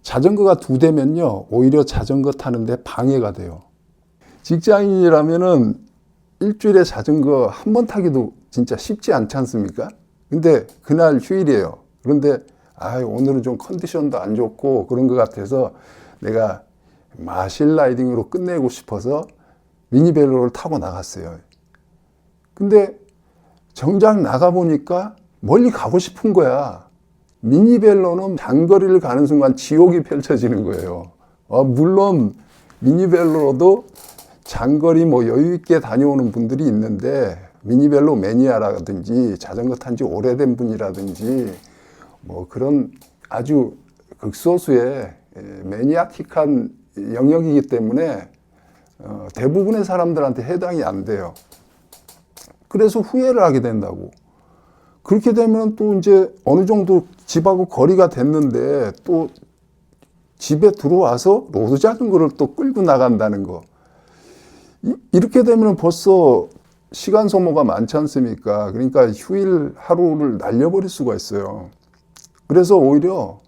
자전거가 2대면요, 오히려 자전거 타는데 방해가 돼요. 직장인이라면은 일주일에 자전거 한 번 타기도 진짜 쉽지 않지 않습니까? 근데 그날 휴일이에요. 그런데 오늘은 좀 컨디션도 안 좋고 그런 것 같아서 내가 마실 라이딩으로 끝내고 싶어서 미니벨로를 타고 나갔어요. 근데 정작 나가보니까 멀리 가고 싶은 거야. 미니벨로는 장거리를 가는 순간 지옥이 펼쳐지는 거예요. 물론 미니벨로도 장거리 여유 있게 다녀오는 분들이 있는데, 미니벨로 매니아라든지 자전거 탄 지 오래된 분이라든지 그런 아주 극소수의 매니아틱한 영역이기 때문에 대부분의 사람들한테 해당이 안 돼요. 그래서 후회를 하게 된다고. 그렇게 되면 또 이제 어느 정도 집하고 거리가 됐는데 또 집에 들어와서 로드 자전거를 또 끌고 나간다는 거. 이렇게 되면 벌써 시간 소모가 많지 않습니까? 그러니까 휴일 하루를 날려버릴 수가 있어요. 그래서 오히려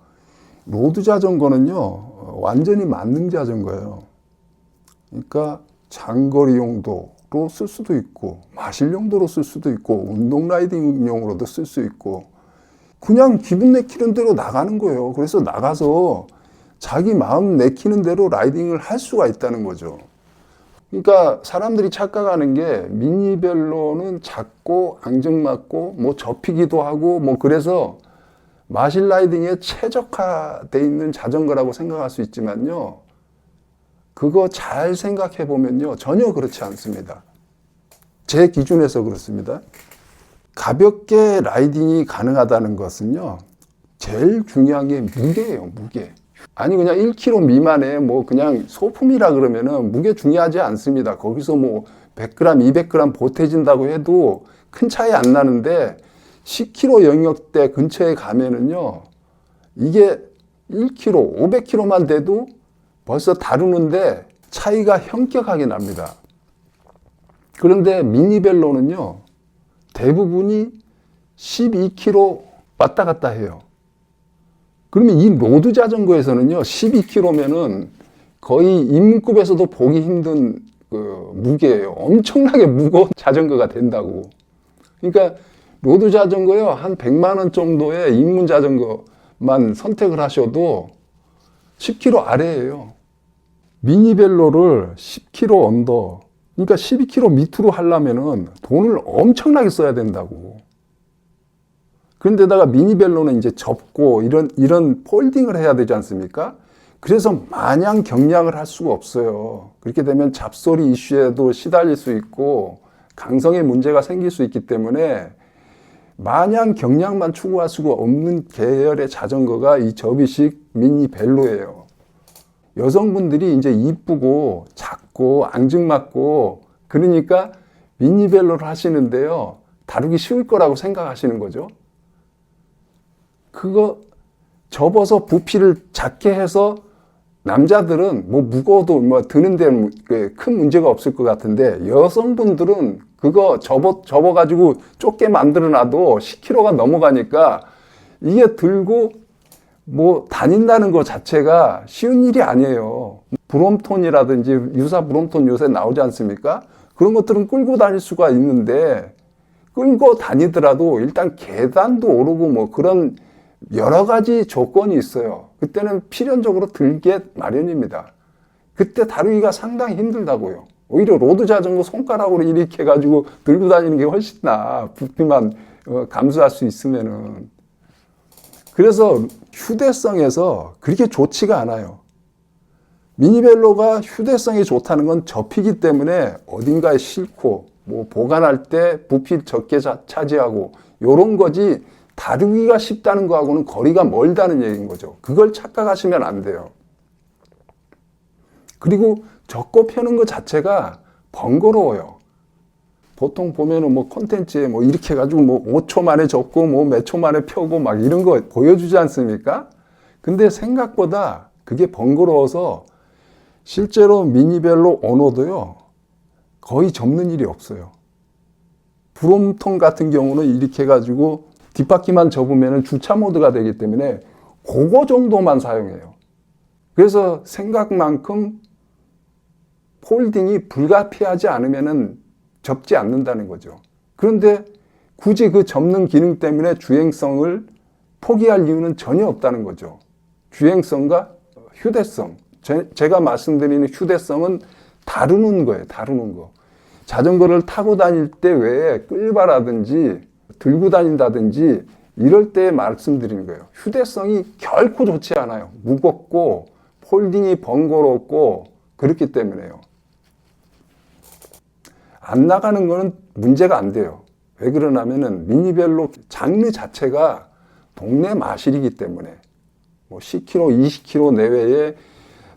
로드 자전거는요, 완전히 만능 자전거예요. 그러니까 장거리 용도로 쓸 수도 있고, 마실 용도로 쓸 수도 있고, 운동 라이딩용으로도 쓸 수 있고, 그냥 기분 내키는 대로 나가는 거예요. 그래서 나가서 자기 마음 내키는 대로 라이딩을 할 수가 있다는 거죠. 그러니까 사람들이 착각하는 게 미니벨로는 작고 앙증맞고 접히기도 하고 그래서 마실 라이딩에 최적화되어 있는 자전거라고 생각할 수 있지만요, 그거 잘 생각해 보면요, 전혀 그렇지 않습니다. 제 기준에서 그렇습니다. 가볍게 라이딩이 가능하다는 것은요, 제일 중요한 게 무게예요, 무게. 아니 그냥 1kg 미만의 그냥 소품이라 그러면은 무게 중요하지 않습니다. 거기서 100g, 200g 보태진다고 해도 큰 차이 안 나는데 10kg 영역대 근처에 가면은요, 이게 1kg, 500kg만 돼도 벌써 다루는데 차이가 현격하게 납니다. 그런데 미니벨로는요, 대부분이 12kg 왔다 갔다 해요. 그러면 이 로드 자전거에서는요, 12kg면은 거의 인문급에서도 보기 힘든 무게예요. 엄청나게 무거운 자전거가 된다고. 그러니까 로드 자전거요, 한 100만 원 정도의 입문 자전거만 선택을 하셔도 10kg 아래예요. 미니벨로를 10kg 언더, 그러니까 12kg 밑으로 하려면은 돈을 엄청나게 써야 된다고. 그런데다가 미니벨로는 이제 접고 이런 폴딩을 해야 되지 않습니까? 그래서 마냥 경량을 할 수가 없어요. 그렇게 되면 잡소리 이슈에도 시달릴 수 있고 강성의 문제가 생길 수 있기 때문에 마냥 경량만 추구할 수가 없는 계열의 자전거가 이 접이식 미니벨로예요. 여성분들이 이제 이쁘고 작고 앙증맞고 그러니까 미니벨로를 하시는데요, 다루기 쉬울 거라고 생각하시는 거죠. 그거 접어서 부피를 작게 해서 남자들은 무거워도 드는 데는 큰 문제가 없을 것 같은데, 여성분들은 그거 접어가지고 좁게 만들어 놔도 10kg가 넘어가니까 이게 들고 다닌다는 것 자체가 쉬운 일이 아니에요. 브롬톤이라든지 유사 브롬톤 요새 나오지 않습니까? 그런 것들은 끌고 다닐 수가 있는데, 끌고 다니더라도 일단 계단도 오르고 그런 여러 가지 조건이 있어요. 그때는 필연적으로 들게 마련입니다. 그때 다루기가 상당히 힘들다고요. 오히려 로드 자전거 손가락으로 이렇게 해가지고 들고 다니는 게 훨씬 나아. 부피만 감수할 수 있으면은. 그래서 휴대성에서 그렇게 좋지가 않아요. 미니벨로가 휴대성이 좋다는 건 접히기 때문에 어딘가에 싣고 보관할 때 부피 적게 차지하고 요런 거지, 다루기가 쉽다는 거하고는 거리가 멀다는 얘기인 거죠. 그걸 착각하시면 안 돼요. 그리고 접고 펴는 것 자체가 번거로워요. 보통 보면은 콘텐츠에 이렇게 해가지고 5초 만에 접고 몇 초 만에 펴고 이런 거 보여주지 않습니까? 근데 생각보다 그게 번거로워서 실제로 미니벨로 오너도요, 거의 접는 일이 없어요. 브롬톤 같은 경우는 이렇게 해가지고 뒷바퀴만 접으면 주차 모드가 되기 때문에 그거 정도만 사용해요. 그래서 생각만큼 폴딩이 불가피하지 않으면은 접지 않는다는 거죠. 그런데 굳이 그 접는 기능 때문에 주행성을 포기할 이유는 전혀 없다는 거죠. 주행성과 휴대성. 제가 말씀드리는 휴대성은 다루는 거예요. 다루는 거. 자전거를 타고 다닐 때 외에 끌바라든지 들고 다닌다든지 이럴 때 말씀드리는 거예요. 휴대성이 결코 좋지 않아요. 무겁고 폴딩이 번거롭고 그렇기 때문에요. 안 나가는 거는 문제가 안 돼요. 왜 그러냐면은 미니벨로 장르 자체가 동네 마실이기 때문에 뭐 10km, 20km 내외에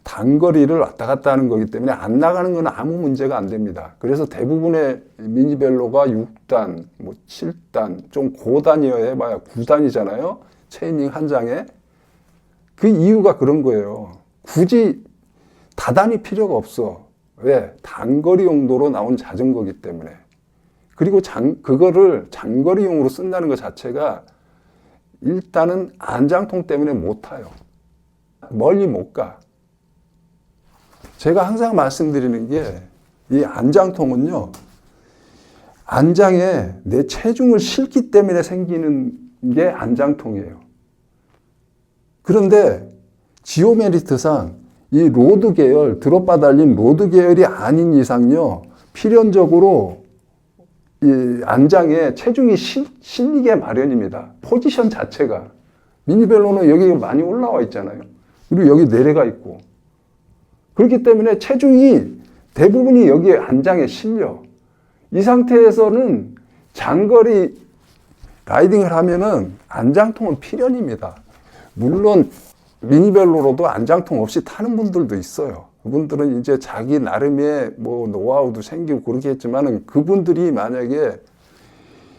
단거리를 왔다 갔다 하는 거기 때문에 안 나가는 건 아무 문제가 안 됩니다. 그래서 대부분의 미니벨로가 6단, 뭐 7단, 좀 고단이어야 해봐야 9단이잖아요. 체이닝 한 장에. 그 이유가 그런 거예요. 굳이 다단이 필요가 없어. 왜? 단거리 용도로 나온 자전거기 때문에. 그리고 그거를 장거리용으로 쓴다는 것 자체가 일단은 안장통 때문에 못 타요. 멀리 못 가. 제가 항상 말씀드리는 게 이 안장통은요, 안장에 내 체중을 실기 때문에 생기는 게 안장통이에요. 그런데 지오메리트상 이 로드 계열, 드롭바 달린 로드 계열이 아닌 이상요, 필연적으로 이 안장에 체중이 실리게 마련입니다. 포지션 자체가. 미니벨로는 여기 많이 올라와 있잖아요. 그리고 여기 내려가 있고. 그렇기 때문에 체중이 대부분이 여기 안장에 실려. 이 상태에서는 장거리 라이딩을 하면은 안장통은 필연입니다. 물론 미니벨로로도 안장통 없이 타는 분들도 있어요. 그분들은 이제 자기 나름의 뭐 노하우도 생기고 그렇겠지만은 그분들이 만약에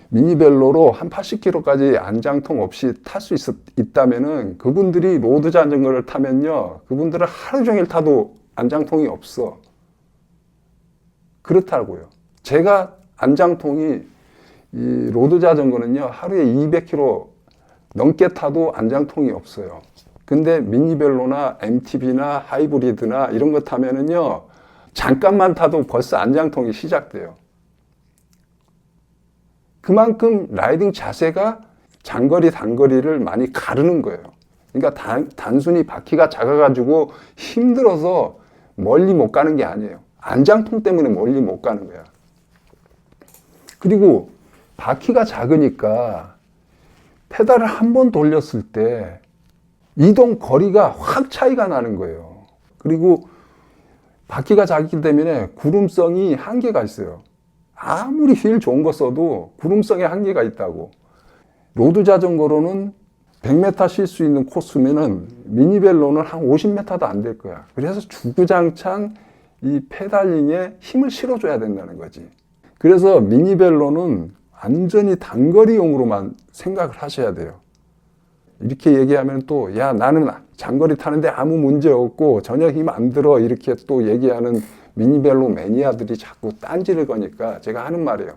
미니벨로로 한 80km까지 안장통 없이 탈 수 있다면은 그분들이 로드 자전거를 타면요, 그분들은 하루 종일 타도 안장통이 없어. 그렇다고요. 제가 안장통이 이 로드 자전거는요, 하루에 200km 넘게 타도 안장통이 없어요. 근데 미니벨로나 MTB나 하이브리드나 이런 거 타면은요, 잠깐만 타도 벌써 안장통이 시작돼요. 그만큼 라이딩 자세가 장거리, 단거리를 많이 가르는 거예요. 그러니까 단순히 바퀴가 작아가지고 힘들어서 멀리 못 가는 게 아니에요. 안장통 때문에 멀리 못 가는 거야. 그리고 바퀴가 작으니까 페달을 한 번 돌렸을 때 이동 거리가 확 차이가 나는 거예요. 그리고 바퀴가 작기 때문에 구름성이 한계가 있어요. 아무리 휠 좋은 거 써도 구름성에 한계가 있다고. 로드 자전거로는 100m 쉴 수 있는 코스면은 미니벨로는 한 50m도 안 될 거야. 그래서 주구장창 이 페달링에 힘을 실어줘야 된다는 거지. 그래서 미니벨로는 완전히 단거리용으로만 생각을 하셔야 돼요. 이렇게 얘기하면 또, 야, 나는 장거리 타는데 아무 문제 없고 전혀 힘 안 들어. 이렇게 또 얘기하는 미니벨로 매니아들이 자꾸 딴지를 거니까 제가 하는 말이에요.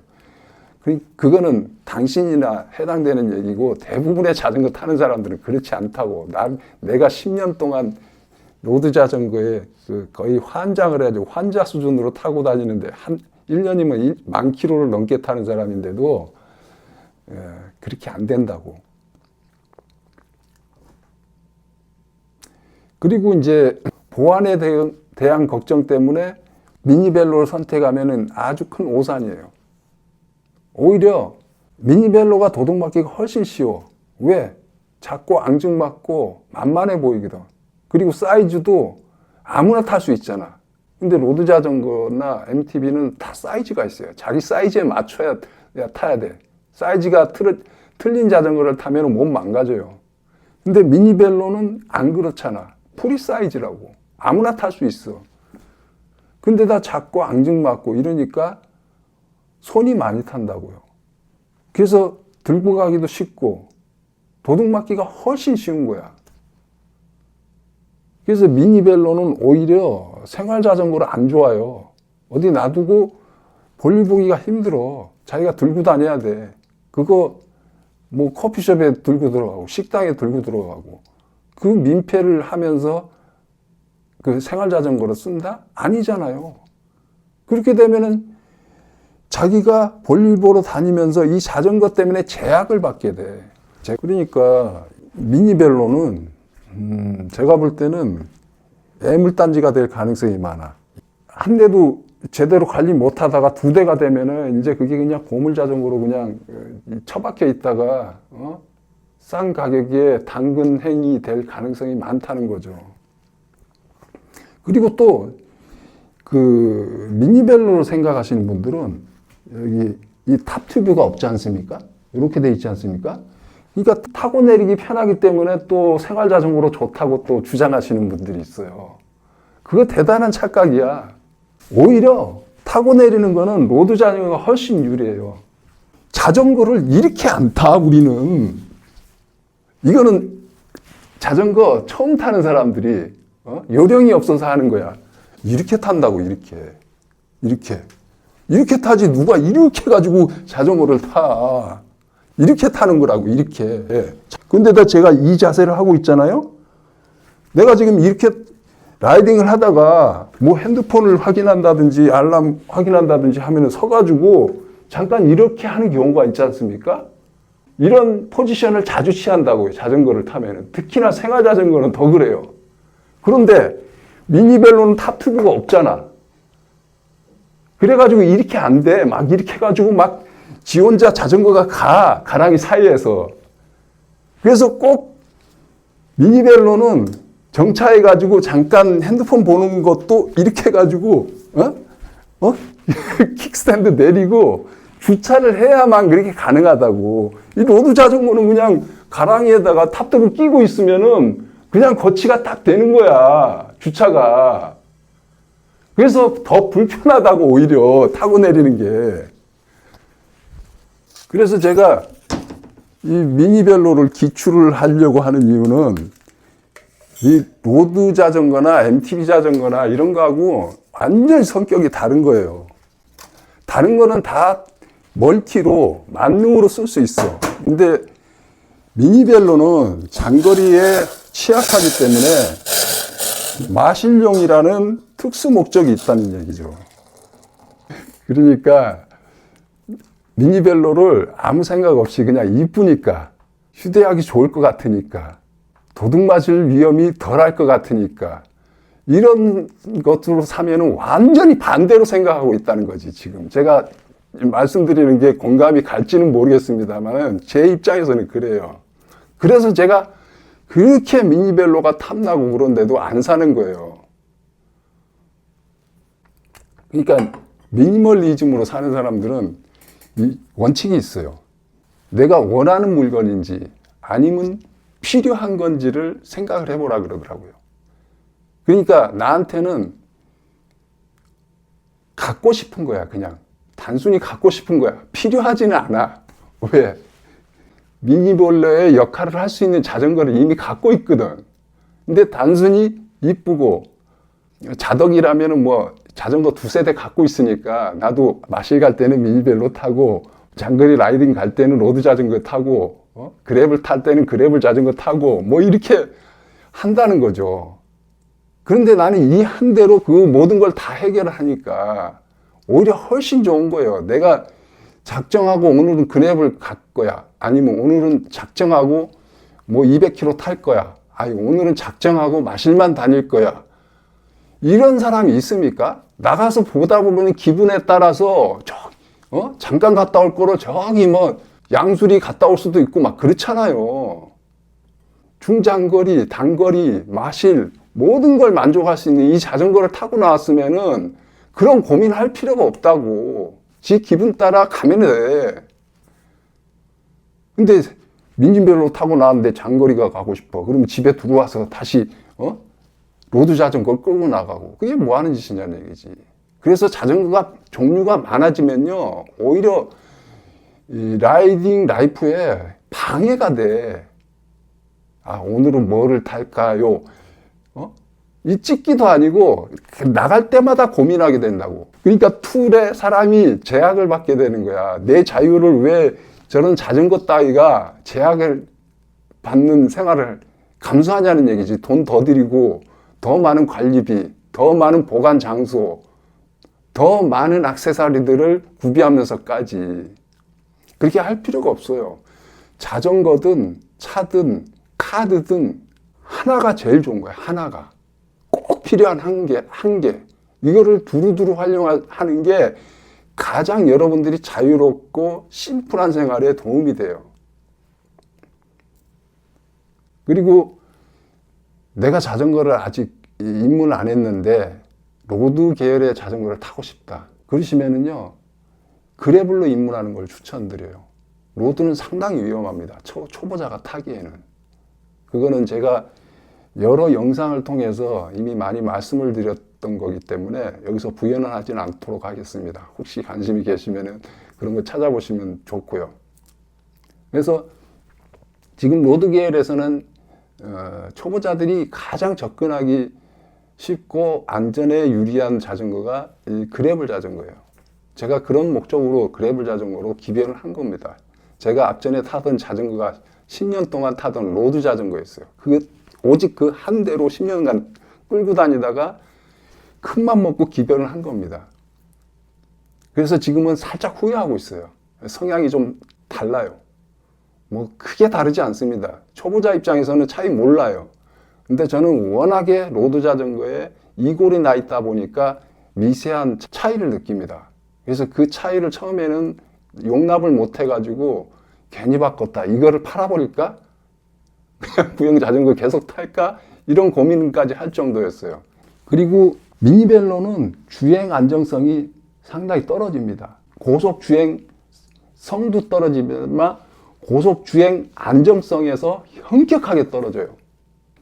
그거는 당신이나 해당되는 얘기고 대부분의 자전거 타는 사람들은 그렇지 않다고. 내가 10년 동안 로드 자전거에 거의 환장을 해가지고 환자 수준으로 타고 다니는데 한 1년이면 10,000km를 넘게 타는 사람인데도 그렇게 안 된다고. 그리고 이제 보안에 대한 걱정 때문에 미니벨로를 선택하면은 아주 큰 오산이에요. 오히려 미니벨로가 도둑맞기가 훨씬 쉬워. 왜? 작고 앙증맞고 만만해 보이거든. 그리고 사이즈도 아무나 탈 수 있잖아. 근데 로드 자전거나 MTB는 다 사이즈가 있어요. 자기 사이즈에 맞춰야 타야 돼. 사이즈가 틀린 자전거를 타면 몸 망가져요. 근데 미니벨로는 안 그렇잖아. 프리 사이즈라고. 아무나 탈 수 있어. 근데 다 작고 앙증맞고 이러니까 손이 많이 탄다고요. 그래서 들고 가기도 쉽고 도둑맞기가 훨씬 쉬운 거야. 그래서 미니벨로는 오히려 생활 자전거를 안 좋아요. 어디 놔두고 볼일 보기가 힘들어. 자기가 들고 다녀야 돼. 그거 뭐 커피숍에 들고 들어가고 식당에 들고 들어가고 그 민폐를 하면서 그 생활 자전거로 쓴다? 아니잖아요. 그렇게 되면은 자기가 볼일 보러 다니면서 이 자전거 때문에 제약을 받게 돼. 그러니까 미니벨로는 제가 볼 때는 애물단지가 될 가능성이 많아. 한 대도 제대로 관리 못하다가 두 대가 되면은 이제 그게 그냥 고물 자전거로 그냥 처박혀 있다가 싼 가격에 당근 행위 될 가능성이 많다는 거죠. 그리고 또 그 미니벨로로 생각하시는 분들은 여기 이 탑튜브가 없지 않습니까? 이렇게 돼 있지 않습니까? 그러니까 타고 내리기 편하기 때문에 또 생활 자전거로 좋다고 또 주장하시는 분들이 있어요. 그거 대단한 착각이야. 오히려 타고 내리는 거는 로드 자전거가 훨씬 유리해요. 자전거를 이렇게 안 타, 우리는. 이거는 자전거 처음 타는 사람들이 요령이 없어서 하는 거야. 이렇게 탄다고, 이렇게 타지. 누가 이렇게 가지고 자전거를 타. 이렇게 타는 거라고, 이렇게. 근데다 제가 이 자세를 하고 있잖아요. 내가 지금 이렇게 라이딩을 하다가 뭐 핸드폰을 확인한다든지 알람 확인한다든지 하면은 서가지고 잠깐 이렇게 하는 경우가 있지 않습니까? 이런 포지션을 자주 취한다고요, 자전거를 타면은. 특히나 생활 자전거는 더 그래요. 그런데 미니벨로는 탑튜브가 없잖아. 그래가지고 이렇게 안 돼. 막 이렇게 해가지고 막 지 혼자 자전거가 가랑이 사이에서. 그래서 꼭 미니벨로는 정차해가지고 잠깐 핸드폰 보는 것도 이렇게 해가지고, 킥스탠드 내리고 주차를 해야만 그렇게 가능하다고. 이 로드 자전거는 그냥 가랑이에다가 탑튜브 끼고 있으면은 그냥 거치가 딱 되는 거야, 주차가. 그래서 더 불편하다고, 오히려 타고 내리는 게. 그래서 제가 이 미니벨로를 기출을 하려고 하는 이유는 이 로드 자전거나 MTB 자전거나 이런 거하고 완전히 성격이 다른 거예요. 다른 거는 다 멀티로, 만능으로 쓸 수 있어. 근데 미니벨로는 장거리에 취약하기 때문에 마실용이라는 특수 목적이 있다는 얘기죠. 그러니까 미니벨로를 아무 생각 없이 그냥 이쁘니까, 휴대하기 좋을 것 같으니까, 도둑 맞을 위험이 덜할 것 같으니까, 이런 것으로 사면은 완전히 반대로 생각하고 있다는 거지, 지금. 제가 말씀드리는 게 공감이 갈지는 모르겠습니다만, 제 입장에서는 그래요. 그래서 제가 그렇게 미니벨로가 탐나고 그런데도 안 사는 거예요. 그러니까 미니멀리즘으로 사는 사람들은 이 원칙이 있어요. 내가 원하는 물건인지 아니면 필요한 건지를 생각을 해보라 그러더라고요. 그러니까 나한테는 갖고 싶은 거야, 그냥. 단순히 갖고 싶은 거야. 필요하지는 않아. 왜? 미니벨로의 역할을 할 수 있는 자전거를 이미 갖고 있거든. 근데 단순히 이쁘고, 자덕이라면은 뭐 자전거 두세 대 갖고 있으니까 나도 마실 갈 때는 미니벨로 타고, 장거리 라이딩 갈 때는 로드 자전거 타고, 그래블 탈 때는 그래블 자전거 타고, 뭐 이렇게 한다는 거죠. 그런데 나는 이 한 대로 그 모든 걸 다 해결하니까 오히려 훨씬 좋은 거예요. 내가 작정하고 오늘은 그래블 갈 거야. 아니면 오늘은 작정하고 뭐 200km 탈 거야. 아니, 오늘은 작정하고 마실만 다닐 거야. 이런 사람이 있습니까? 나가서 보다 보면 기분에 따라서 잠깐 갔다 올 거로 저기 뭐 양수리 갔다 올 수도 있고 막 그렇잖아요. 중장거리, 단거리, 마실 모든 걸 만족할 수 있는 이 자전거를 타고 나왔으면은 그런 고민할 필요가 없다고. 지 기분 따라 가면 돼. 근데 미니벨로 타고 나왔는데 장거리가 가고 싶어. 그러면 집에 들어와서 다시 로드 자전거 끌고 나가고. 그게 뭐 하는 짓이냐는 얘기지. 그래서 자전거가 종류가 많아지면요, 오히려 이 라이딩 라이프에 방해가 돼. 아, 오늘은 뭐를 탈까요? 이 찍기도 아니고 나갈 때마다 고민하게 된다고. 그러니까 툴에 사람이 제약을 받게 되는 거야. 내 자유를 왜 저런 자전거 따위가 제약을 받는 생활을 감수하냐는 얘기지. 돈 더 들이고 더 많은 관리비, 더 많은 보관 장소, 더 많은 액세서리들을 구비하면서까지 그렇게 할 필요가 없어요. 자전거든 차든 카드든 하나가 제일 좋은 거야. 하나가 꼭 필요한 한 개. 이거를 두루두루 활용하는 게 가장 여러분들이 자유롭고 심플한 생활에 도움이 돼요. 그리고 내가 자전거를 아직 입문을 안 했는데 로드 계열의 자전거를 타고 싶다 그러시면은요, 그래블로 입문하는 걸 추천드려요. 로드는 상당히 위험합니다. 초보자가 타기에는. 그거는 제가 여러 영상을 통해서 이미 많이 말씀을 드렸던 거기 때문에 여기서 부연을 하지는 않도록 하겠습니다. 혹시 관심이 계시면은 그런 거 찾아보시면 좋고요. 그래서 지금 로드 계열에서는 초보자들이 가장 접근하기 쉽고 안전에 유리한 자전거가 이 그래블 자전거예요. 제가 그런 목적으로 그래블 자전거로 기변을 한 겁니다. 제가 앞전에 타던 자전거가 10년 동안 타던 로드 자전거였어요. 오직 그 한 대로 10년간 끌고 다니다가 큰맘 먹고 기변을 한 겁니다. 그래서 지금은 살짝 후회하고 있어요. 성향이 좀 달라요. 뭐 크게 다르지 않습니다. 초보자 입장에서는 차이 몰라요. 근데 저는 워낙에 로드 자전거에 이골이 나 있다 보니까 미세한 차이를 느낍니다. 그래서 그 차이를 처음에는 용납을 못 해가지고 괜히 바꿨다. 이거를 팔아버릴까? 그냥 구형 자전거 계속 탈까? 이런 고민까지 할 정도였어요. 그리고 미니벨로는 주행 안정성이 상당히 떨어집니다. 고속 주행 성도 떨어지지만 고속 주행 안정성에서 현격하게 떨어져요.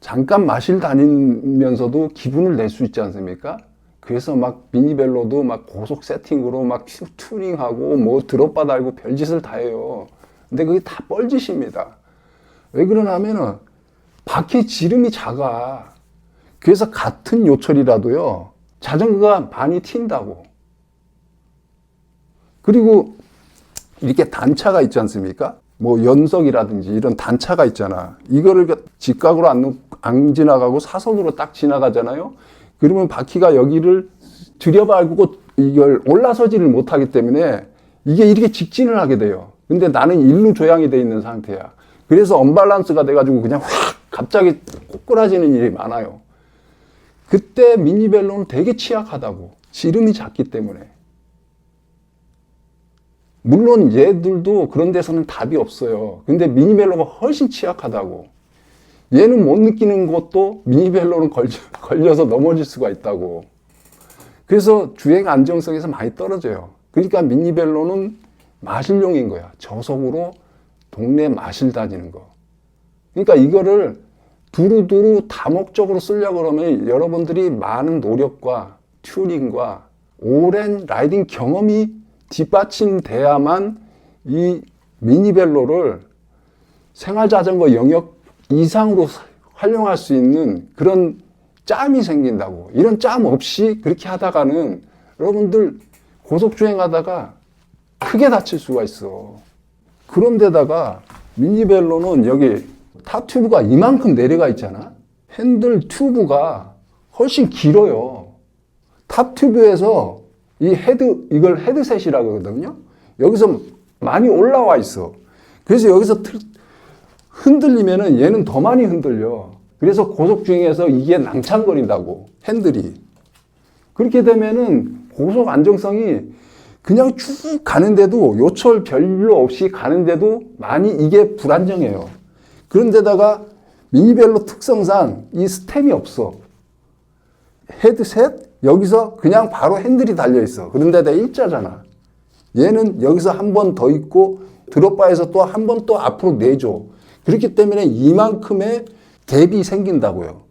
잠깐 마실 다니면서도 기분을 낼 수 있지 않습니까? 그래서 막 미니벨로도 막 고속 세팅으로 막 튜닝하고 뭐 드롭바 달고 별짓을 다 해요. 근데 그게 다 뻘짓입니다. 왜 그러냐면은 바퀴 지름이 작아. 그래서 같은 요철이라도요, 자전거가 많이 튄다고. 그리고 이렇게 단차가 있지 않습니까? 뭐 연석이라든지 이런 단차가 있잖아. 이거를 직각으로 안 지나가고 사선으로 딱 지나가잖아요. 그러면 바퀴가 여기를 들여밟고 이걸 올라서지를 못하기 때문에 이게 이렇게 직진을 하게 돼요. 근데 나는 일로 조향이 돼 있는 상태야. 그래서 언밸런스가 돼가지고 그냥 확 갑자기 꼬꾸라지는 일이 많아요. 그때 미니벨로는 되게 취약하다고. 지름이 작기 때문에. 물론 얘들도 그런 데서는 답이 없어요. 근데 미니벨로가 훨씬 취약하다고. 얘는 못 느끼는 것도 미니벨로는 걸려서 넘어질 수가 있다고. 그래서 주행 안정성에서 많이 떨어져요. 그러니까 미니벨로는 마실용인 거야. 저속으로 동네 마실 다니는 거. 그러니까 이거를 두루두루 다목적으로 쓰려고 그러면 여러분들이 많은 노력과 튜닝과 오랜 라이딩 경험이 뒷받침돼야만 이 미니벨로를 생활자전거 영역 이상으로 활용할 수 있는 그런 짬이 생긴다고. 이런 짬 없이 그렇게 하다가는 여러분들 고속주행 하다가 크게 다칠 수가 있어. 그런데다가 미니벨로는 여기 탑 튜브가 이만큼 내려가 있잖아. 핸들 튜브가 훨씬 길어요. 탑 튜브에서 이걸 헤드셋이라고 하거든요. 여기서 많이 올라와 있어. 그래서 여기서 흔들리면은 얘는 더 많이 흔들려. 그래서 고속주행에서 이게 낭창거린다고, 핸들이. 그렇게 되면은 고속 안정성이 그냥 쭉 가는데도 요철 별로 없이 가는데도 많이 이게 불안정해요. 그런데다가 미니벨로 특성상 이 스템이 없어. 헤드셋 여기서 그냥 바로 핸들이 달려있어. 그런데다 일자잖아. 얘는 여기서 한 번 더 있고 드롭바에서 또 한 번 또 앞으로 내줘. 그렇기 때문에 이만큼의 갭이 생긴다고요.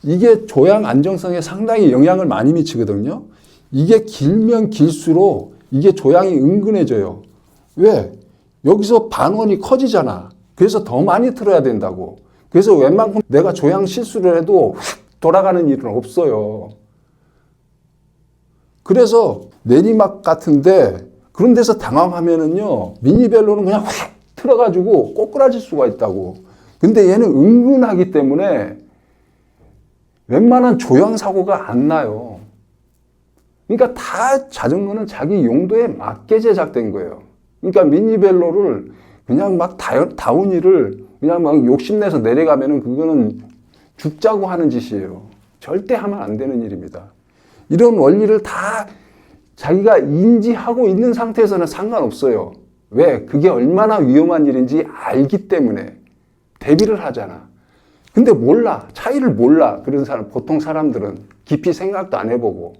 이게 조향 안정성에 상당히 영향을 많이 미치거든요. 이게 길면 길수록 이게 조향이 은근해져요. 왜? 여기서 반원이 커지잖아. 그래서 더 많이 틀어야 된다고. 그래서 웬만큼 내가 조향 실수를 해도 휙 돌아가는 일은 없어요. 그래서 내리막 같은데 그런 데서 당황하면은요, 미니벨로는 그냥 확 틀어가지고 꼬꾸라질 수가 있다고. 근데 얘는 은근하기 때문에 웬만한 조향 사고가 안 나요. 그러니까 다 자전거는 자기 용도에 맞게 제작된 거예요. 그러니까 미니벨로를 그냥 막 다운힐을 그냥 막 욕심내서 내려가면은 그거는 죽자고 하는 짓이에요. 절대 하면 안 되는 일입니다. 이런 원리를 다 자기가 인지하고 있는 상태에서는 상관없어요. 왜? 그게 얼마나 위험한 일인지 알기 때문에 대비를 하잖아. 근데 몰라. 차이를 몰라. 그런 사람, 보통 사람들은 깊이 생각도 안 해보고.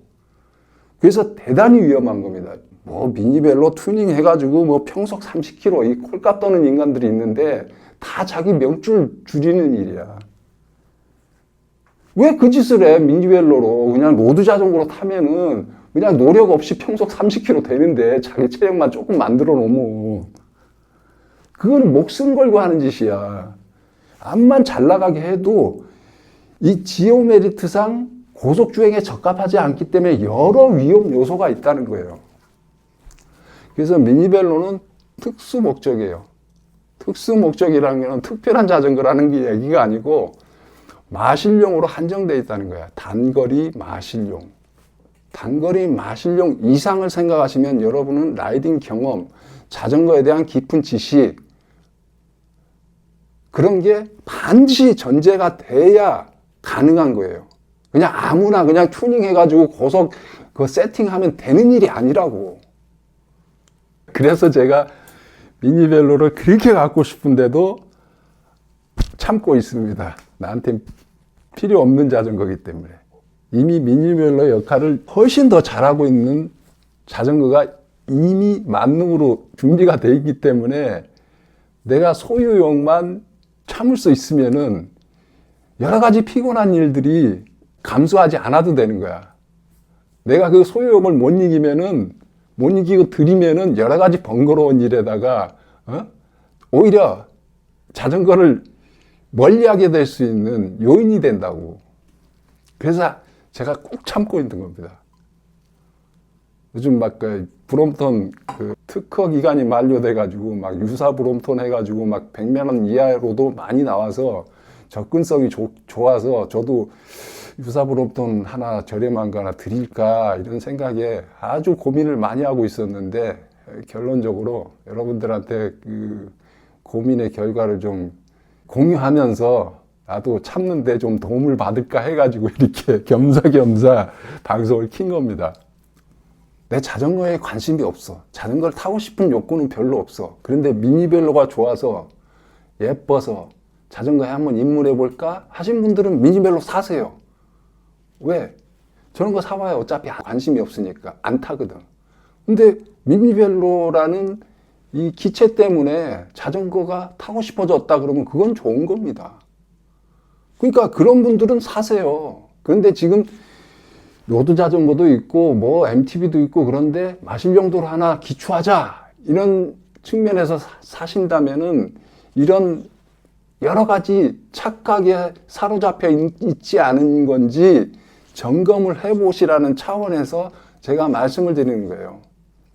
그래서 대단히 위험한 겁니다. 뭐 미니벨로 튜닝 해가지고 뭐 평속 30km 이 콜값 떠는 인간들이 있는데 다 자기 명줄 줄이는 일이야. 왜 그 짓을 해? 미니벨로로 그냥 로드 자전거로 타면은 그냥 노력 없이 평속 30km 되는데 자기 체력만 조금 만들어 놓으면 그거는 목숨 걸고 하는 짓이야. 암만 잘 나가게 해도 이 지오메리트상 고속주행에 적합하지 않기 때문에 여러 위험 요소가 있다는 거예요. 그래서 미니벨로는 특수 목적이에요. 특수 목적이라는 건 특별한 자전거라는 게 얘기가 아니고 마실용으로 한정되어 있다는 거야. 단거리 마실용. 단거리 마실용 이상을 생각하시면 여러분은 라이딩 경험, 자전거에 대한 깊은 지식 그런 게 반드시 전제가 돼야 가능한 거예요. 그냥 아무나 그냥 튜닝 해가지고 고속 그 세팅하면 되는 일이 아니라고. 그래서 제가 미니벨로를 그렇게 갖고 싶은데도 참고 있습니다. 나한테 필요 없는 자전거기 때문에. 이미 미니벨로 역할을 훨씬 더 잘하고 있는 자전거가 이미 만능으로 준비가 되어 있기 때문에 내가 소유용만 참을 수 있으면은 여러 가지 피곤한 일들이 감수하지 않아도 되는 거야. 내가 그 소유욕을 못 이기면은, 못 이기고 들이면은 여러 가지 번거로운 일에다가, 오히려 자전거를 멀리 하게 될 수 있는 요인이 된다고. 그래서 제가 꼭 참고 있는 겁니다. 요즘 막 그 브롬톤 그 특허 기간이 만료돼가지고 막 유사 브롬톤 해가지고 막 100만 원 이하로도 많이 나와서 접근성이 좋아서 저도 유사 브롬톤 하나 저렴한 거 하나 드릴까 이런 생각에 아주 고민을 많이 하고 있었는데 결론적으로 여러분들한테 그 고민의 결과를 좀 공유하면서 나도 참는데 좀 도움을 받을까 해가지고 이렇게 겸사겸사 방송을 킨 겁니다. 내 자전거에 관심이 없어. 자전거를 타고 싶은 욕구는 별로 없어. 그런데 미니벨로가 좋아서 예뻐서 자전거에 한번 입문해볼까 하신 분들은 미니벨로 사세요. 왜? 저런 거 사봐야 어차피 관심이 없으니까 안 타거든. 근데 미니벨로라는 이 기체 때문에 자전거가 타고 싶어졌다 그러면 그건 좋은 겁니다. 그러니까 그런 분들은 사세요. 그런데 지금 로드 자전거도 있고 뭐 MTB도 있고 그런데 마실 용도로 하나 기초하자 이런 측면에서 사신다면은 이런 여러 가지 착각에 사로잡혀 있지 않은 건지 점검을 해보시라는 차원에서 제가 말씀을 드리는 거예요.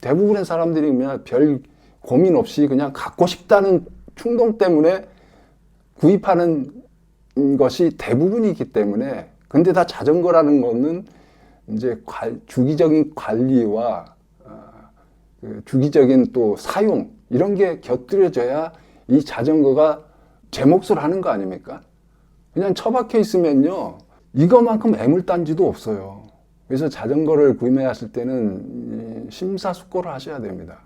대부분의 사람들이 그냥 별 고민 없이 그냥 갖고 싶다는 충동 때문에 구입하는 것이 대부분이기 때문에 근데 다 자전거라는 거는 이제 주기적인 관리와 주기적인 또 사용 이런 게 곁들여져야 이 자전거가 제 몫을 하는 거 아닙니까? 그냥 처박혀 있으면요 이거만큼 애물단지도 없어요. 그래서 자전거를 구매하실 때는 심사숙고를 하셔야 됩니다.